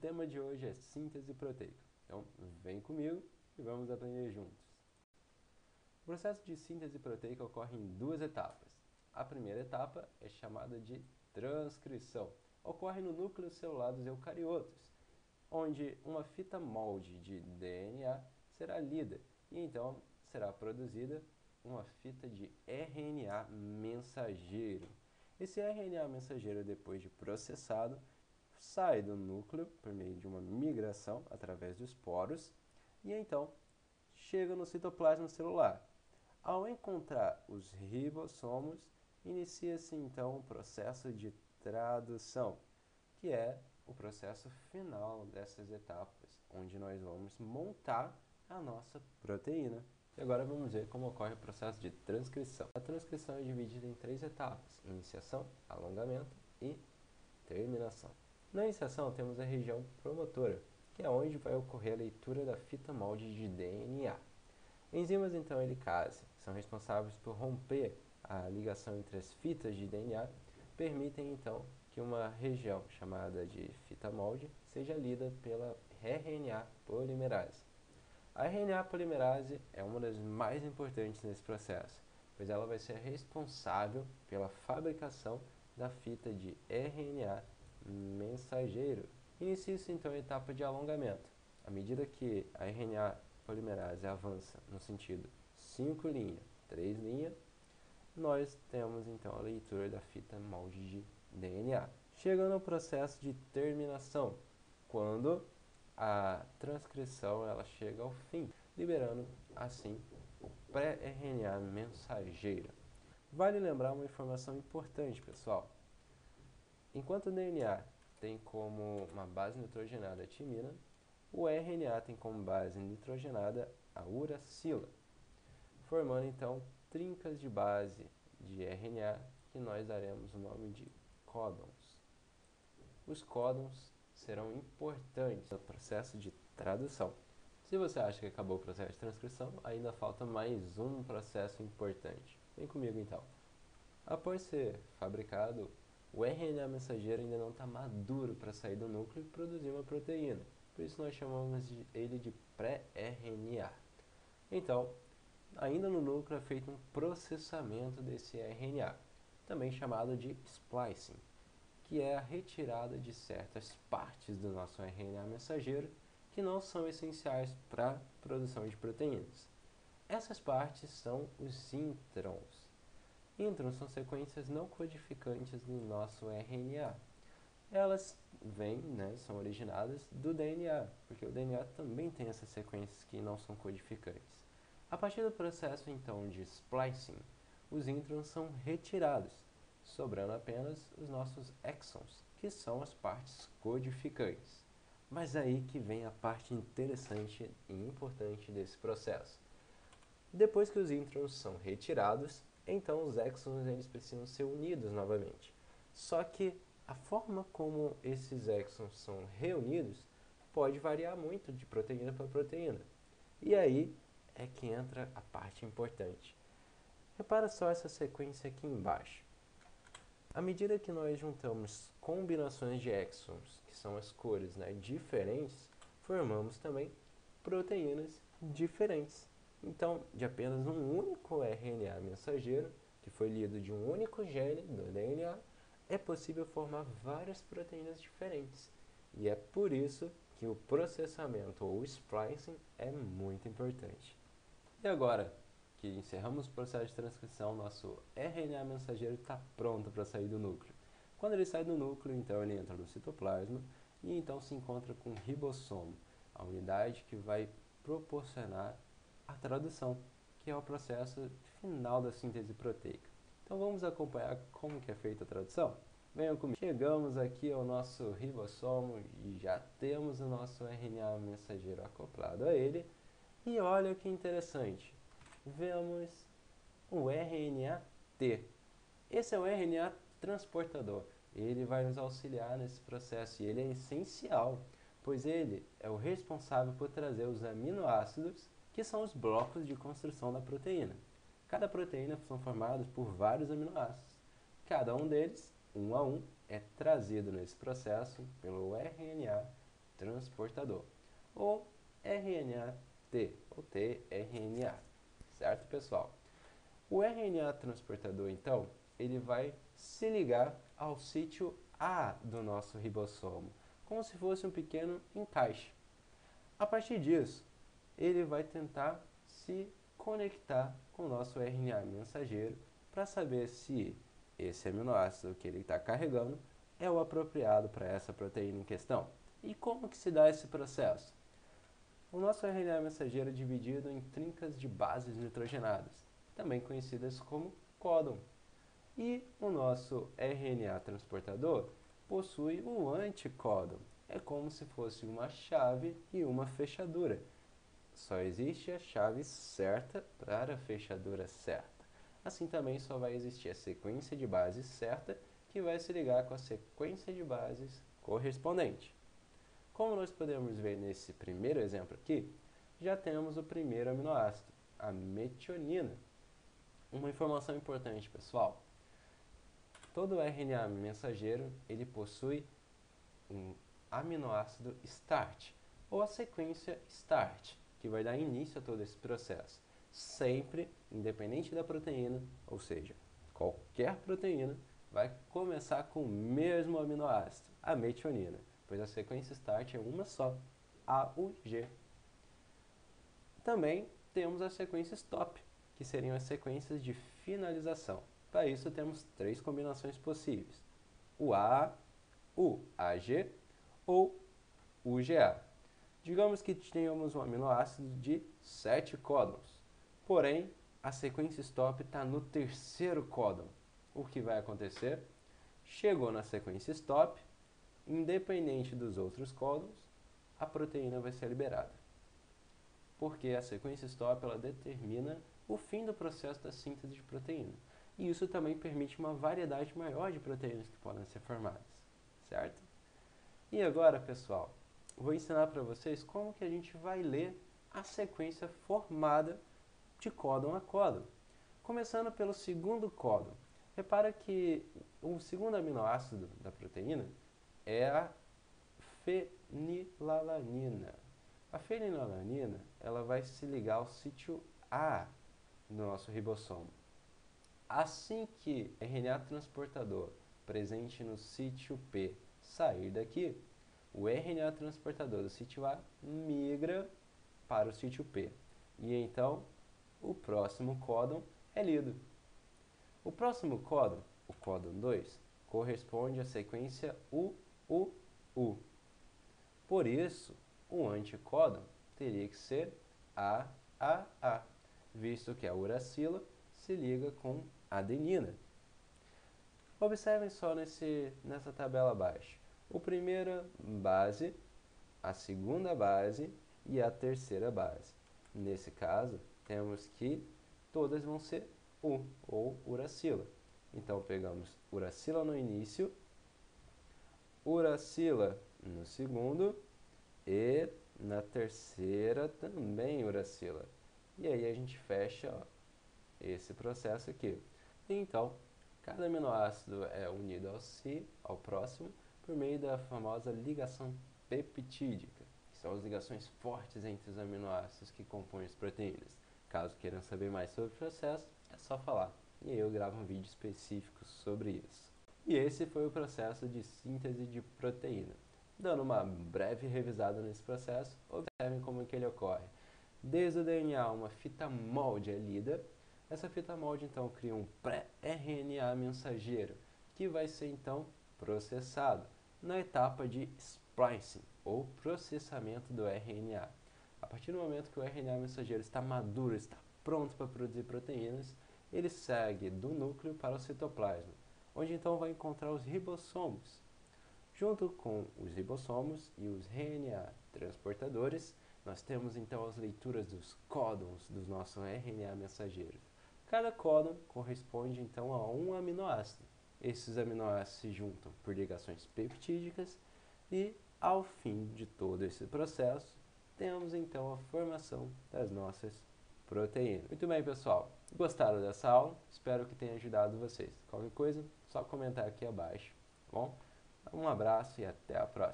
tema de hoje é síntese proteica. Então, vem comigo e vamos aprender juntos. O processo de síntese proteica ocorre em duas etapas. A primeira etapa é chamada de transcrição. Ocorre no núcleo celular dos eucariotos, onde uma fita molde de DNA será lida e então será produzida uma fita de RNA mensageiro. Esse RNA mensageiro, depois de processado, sai do núcleo por meio de uma migração através dos poros e então chega no citoplasma celular. Ao encontrar os ribossomos, inicia-se então o processo de tradução, que é o processo final dessas etapas, onde nós vamos montar a nossa proteína. E agora vamos ver como ocorre o processo de transcrição. A transcrição é dividida em três etapas: iniciação, alongamento e terminação. Na iniciação temos a região promotora, que é onde vai ocorrer a leitura da fita molde de DNA. Enzimas então helicase são responsáveis por romper a ligação entre as fitas de DNA, permitem então que uma região chamada de fita molde seja lida pela RNA polimerase. A RNA polimerase é uma das mais importantes nesse processo, pois ela vai ser responsável pela fabricação da fita de RNA mensageiro. Inicia-se então a etapa de alongamento. À medida que a RNA polimerase avança no sentido 5' 3', nós temos então a leitura da fita molde de DNA. Chegando ao processo de terminação, quando a transcrição ela chega ao fim, liberando assim o pré-RNA mensageiro. Vale lembrar uma informação importante, pessoal. Enquanto o DNA tem como uma base nitrogenada a timina, o RNA tem como base nitrogenada a uracila, formando então trincas de base de RNA que nós daremos o nome de códons. Os códons serão importantes no processo de tradução. Se você acha que acabou o processo de transcrição, ainda falta mais um processo importante. Vem comigo então. Após ser fabricado, o RNA mensageiro ainda não está maduro para sair do núcleo e produzir uma proteína. Por isso nós chamamos ele de pré-RNA. Então, ainda no núcleo é feito um processamento desse RNA, também chamado de splicing, que é a retirada de certas partes do nosso RNA mensageiro que não são essenciais para a produção de proteínas. Essas partes são os introns. Introns são sequências não codificantes do nosso RNA. Elas são originadas do DNA, porque o DNA também tem essas sequências que não são codificantes. A partir do processo então de splicing, os introns são retirados, sobrando apenas os nossos exons, que são as partes codificantes. Mas aí que vem a parte interessante e importante desse processo. Depois que os introns são retirados, então os exons eles precisam ser unidos novamente. Só que a forma como esses exons são reunidos pode variar muito de proteína para proteína. E aí é que entra a parte importante. Repara só essa sequência aqui embaixo. À medida que nós juntamos combinações de exons, que são as cores diferentes, formamos também proteínas diferentes. Então, de apenas um único RNA mensageiro, que foi lido de um único gene do DNA, é possível formar várias proteínas diferentes. E é por isso que o processamento ou splicing é muito importante. E agora que encerramos o processo de transcrição, nosso RNA mensageiro está pronto para sair do núcleo. Quando ele sai do núcleo, então ele entra no citoplasma e então se encontra com o ribossomo, a unidade que vai proporcionar a tradução, que é o processo final da síntese proteica. Então vamos acompanhar como que é feita a tradução? Venham comigo. Chegamos aqui ao nosso ribossomo e já temos o nosso RNA mensageiro acoplado a ele. E olha que interessante, vemos o RNA-T. Esse é o RNA transportador. Ele vai nos auxiliar nesse processo e ele é essencial, pois ele é o responsável por trazer os aminoácidos, que são os blocos de construção da proteína. Cada proteína são formados por vários aminoácidos. Cada um deles, um a um, é trazido nesse processo pelo RNA transportador, ou RNA-T, ou tRNA, certo, pessoal? O RNA transportador, então, ele vai se ligar ao sítio A do nosso ribossomo, como se fosse um pequeno encaixe. A partir disso, ele vai tentar se conectar com o nosso RNA mensageiro para saber se esse aminoácido que ele está carregando é o apropriado para essa proteína em questão. E como que se dá esse processo? O nosso RNA mensageiro é dividido em trincas de bases nitrogenadas, também conhecidas como códon. E o nosso RNA transportador possui um anticódon. É como se fosse uma chave e uma fechadura. Só existe a chave certa para a fechadura certa. Assim também só vai existir a sequência de bases certa que vai se ligar com a sequência de bases correspondente. Como nós podemos ver nesse primeiro exemplo aqui, já temos o primeiro aminoácido, a metionina. Uma informação importante, pessoal. Todo RNA mensageiro, ele possui um aminoácido start, ou a sequência start, que vai dar início a todo esse processo. Sempre, independente da proteína, ou seja, qualquer proteína, vai começar com o mesmo aminoácido, a metionina, pois a sequência start é uma só, AUG. Também temos as sequências stop, que seriam as sequências de finalização. Para isso temos três combinações possíveis: o AA, o AG ou UGA. Digamos que tenhamos um aminoácido de 7 códons, porém a sequência stop está no terceiro códon. O que vai acontecer? Chegou na sequência stop, independente dos outros códons, a proteína vai ser liberada. Porque a sequência stop ela determina o fim do processo da síntese de proteína. E isso também permite uma variedade maior de proteínas que podem ser formadas, certo? E agora, pessoal, vou ensinar para vocês como que a gente vai ler a sequência formada de códon a códon. Começando pelo segundo códon. Repara que o segundo aminoácido da proteína é a fenilalanina. A fenilalanina ela vai se ligar ao sítio A no nosso ribossomo. Assim que RNA transportador presente no sítio P sair daqui, o RNA transportador do sítio A migra para o sítio P. E então, o próximo códon é lido. O próximo códon, o códon 2, corresponde à sequência UUU. Por isso, o anticódon teria que ser AAA, visto que a uracila se liga com adenina. Observem só nessa tabela abaixo. A primeira base, a segunda base e a terceira base. Nesse caso, temos que todas vão ser U, ou uracila. Então, pegamos uracila no início, uracila no segundo e na terceira também uracila. E aí a gente fecha esse processo aqui. Então, cada aminoácido é unido ao próximo, por meio da famosa ligação peptídica, que são as ligações fortes entre os aminoácidos que compõem as proteínas. Caso queiram saber mais sobre o processo, é só falar, e aí eu gravo um vídeo específico sobre isso. E esse foi o processo de síntese de proteína. Dando uma breve revisada nesse processo, observem como que ele ocorre. Desde o DNA, uma fita molde é lida. Essa fita molde, então, cria um pré-RNA mensageiro, que vai ser, então, processado na etapa de splicing, ou processamento do RNA. A partir do momento que o RNA mensageiro está maduro, está pronto para produzir proteínas, ele segue do núcleo para o citoplasma, onde então vai encontrar os ribossomos. Junto com os ribossomos e os RNA transportadores, nós temos então as leituras dos códons dos nossos RNA mensageiros. Cada códon corresponde então a um aminoácido. Esses aminoácidos se juntam por ligações peptídicas e, ao fim de todo esse processo, temos então a formação das nossas proteínas. Muito bem, pessoal. Gostaram dessa aula? Espero que tenha ajudado vocês. Qualquer coisa, só comentar aqui abaixo, tá bom? Um abraço e até a próxima.